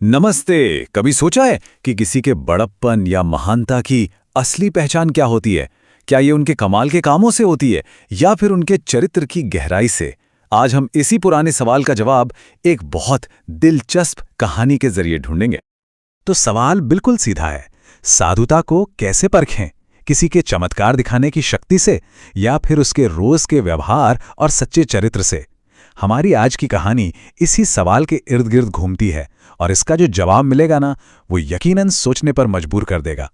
नमस्ते। कभी सोचा है कि किसी के बड़प्पन या महानता की असली पहचान क्या होती है? क्या ये उनके कमाल के कामों से होती है या फिर उनके चरित्र की गहराई से? आज हम इसी पुराने सवाल का जवाब एक बहुत दिलचस्प कहानी के जरिए ढूंढेंगे। तो सवाल बिल्कुल सीधा है, साधुता को कैसे परखें? किसी के चमत्कार दिखाने की शक्ति से या फिर उसके रोज के व्यवहार और सच्चे चरित्र से? हमारी आज की कहानी इसी सवाल के इर्द गिर्द घूमती है और इसका जो जवाब मिलेगा ना, वो यकीनन सोचने पर मजबूर कर देगा।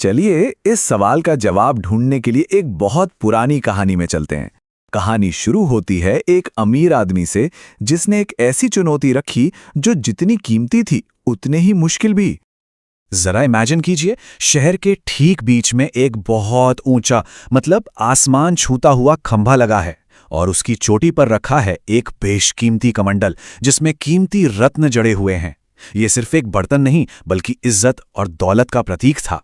चलिए इस सवाल का जवाब ढूंढने के लिए एक बहुत पुरानी कहानी में चलते हैं। कहानी शुरू होती है एक अमीर आदमी से जिसने एक ऐसी चुनौती रखी जो जितनी कीमती थी उतने ही मुश्किल भी। जरा इमेजिन कीजिए, शहर के ठीक बीच में एक बहुत ऊंचा मतलब आसमान छूता हुआ खंभा लगा है और उसकी चोटी पर रखा है एक बेशकीमती कमंडल जिसमें कीमती रत्न जड़े हुए हैं। ये सिर्फ एक बर्तन नहीं बल्कि इज्जत और दौलत का प्रतीक था।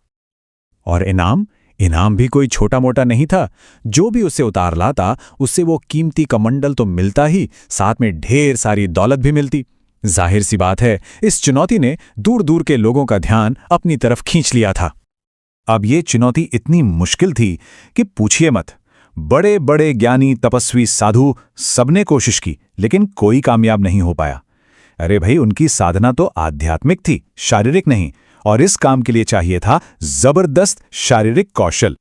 और इनाम भी कोई छोटा मोटा नहीं था। जो भी उसे उतार लाता उससे वो कीमती कमंडल तो मिलता ही, साथ में ढेर सारी दौलत भी मिलती। जाहिर सी बात है, इस चुनौती ने दूर दूर के लोगों का ध्यान अपनी तरफ खींच लिया था। अब ये चुनौती इतनी मुश्किल थी कि पूछिए मत। बड़े बड़े ज्ञानी, तपस्वी, साधु सबने कोशिश की लेकिन कोई कामयाब नहीं हो पाया। अरे भाई, उनकी साधना तो आध्यात्मिक थी, शारीरिक नहीं, और इस काम के लिए चाहिए था जबरदस्त शारीरिक कौशल।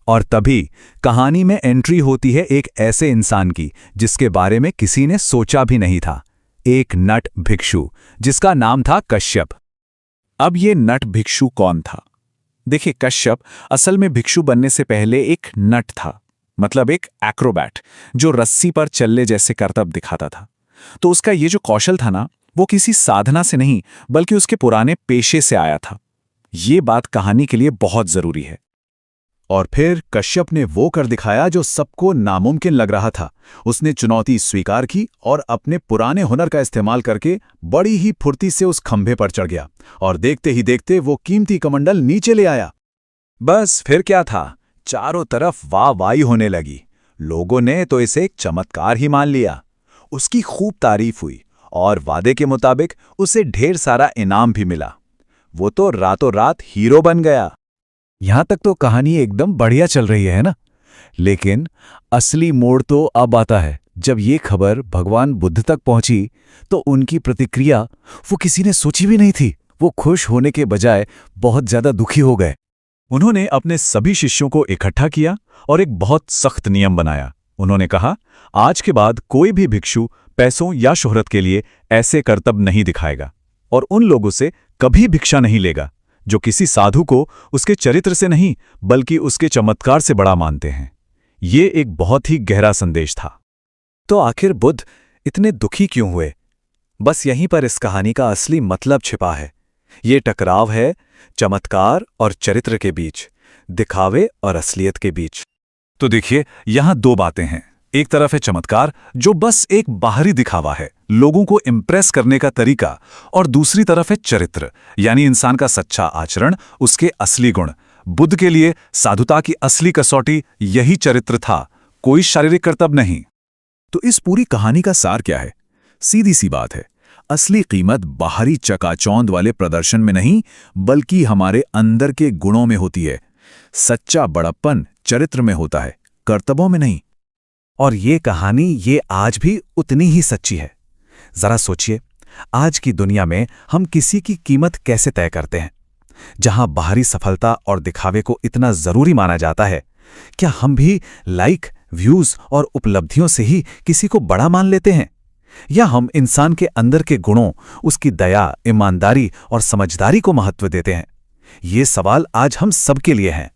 और तभी कहानी में एंट्री होती है एक ऐसे इंसान की जिसके बारे में किसी ने सोचा भी नहीं था। एक नट भिक्षु जिसका नाम था कश्यप। अब ये नट भिक्षु कौन था? देखिए, कश्यप असल में भिक्षु बनने से पहले एक नट था, मतलब एक एक्रोबैट जो रस्सी पर चलने जैसे करतब दिखाता था। तो उसका ये जो कौशल था ना, वो किसी साधना से नहीं बल्कि उसके पुराने पेशे से आया था। ये बात कहानी के लिए बहुत जरूरी है। और फिर कश्यप ने वो कर दिखाया जो सबको नामुमकिन लग रहा था। उसने चुनौती स्वीकार की और अपने पुराने हुनर का इस्तेमाल करके बड़ी ही फुर्ती से उस खंभे पर चढ़ गया और देखते ही देखते वो कीमती कमंडल नीचे ले आया। बस फिर क्या था, चारों तरफ वाहवाही होने लगी। लोगों ने तो इसे एक चमत्कार ही मान लिया। उसकी खूब तारीफ हुई और वादे के मुताबिक उसे ढेर सारा इनाम भी मिला। वो तो रातों रात हीरो बन गया। यहां तक तो कहानी एकदम बढ़िया चल रही है ना? लेकिन असली मोड़ तो अब आता है जब ये खबर भगवान बुद्ध तक पहुंची। तो उनकी प्रतिक्रिया वो किसी ने सोची भी नहीं थी। वो खुश होने के बजाय बहुत ज्यादा दुखी हो गए। उन्होंने अपने सभी शिष्यों को इकट्ठा किया और एक बहुत सख्त नियम बनाया। उन्होंने कहा, आज के बाद कोई भी भिक्षु पैसों या शोहरत के लिए ऐसे करतब नहीं दिखाएगा और उन लोगों से कभी भिक्षा नहीं लेगा जो किसी साधु को उसके चरित्र से नहीं बल्कि उसके चमत्कार से बड़ा मानते हैं। ये एक बहुत ही गहरा संदेश था। तो आखिर बुद्ध इतने दुखी क्यों हुए? बस यहीं पर इस कहानी का असली मतलब छिपा है। ये टकराव है चमत्कार और चरित्र के बीच, दिखावे और असलियत के बीच। तो देखिए, यहां दो बातें हैं। एक तरफ है चमत्कार जो बस एक बाहरी दिखावा है, लोगों को इंप्रेस करने का तरीका, और दूसरी तरफ है चरित्र, यानी इंसान का सच्चा आचरण, उसके असली गुण। बुद्ध के लिए साधुता की असली कसौटी यही चरित्र था, कोई शारीरिक करतब नहीं। तो इस पूरी कहानी का सार क्या है? सीधी सी बात है, असली कीमत बाहरी चकाचौंध वाले प्रदर्शन में नहीं बल्कि हमारे अंदर के गुणों में होती है। सच्चा बड़प्पन चरित्र में होता है, कर्तव्यों में नहीं। और ये कहानी ये आज भी उतनी ही सच्ची है। जरा सोचिए, आज की दुनिया में हम किसी की कीमत कैसे तय करते हैं? जहां बाहरी सफलता और दिखावे को इतना जरूरी माना जाता है, क्या हम भी लाइक, व्यूज और उपलब्धियों से ही किसी को बड़ा मान लेते हैं? या हम इंसान के अंदर के गुणों, उसकी दया, ईमानदारी और समझदारी को महत्व देते हैं? ये सवाल आज हम सबके लिए हैं।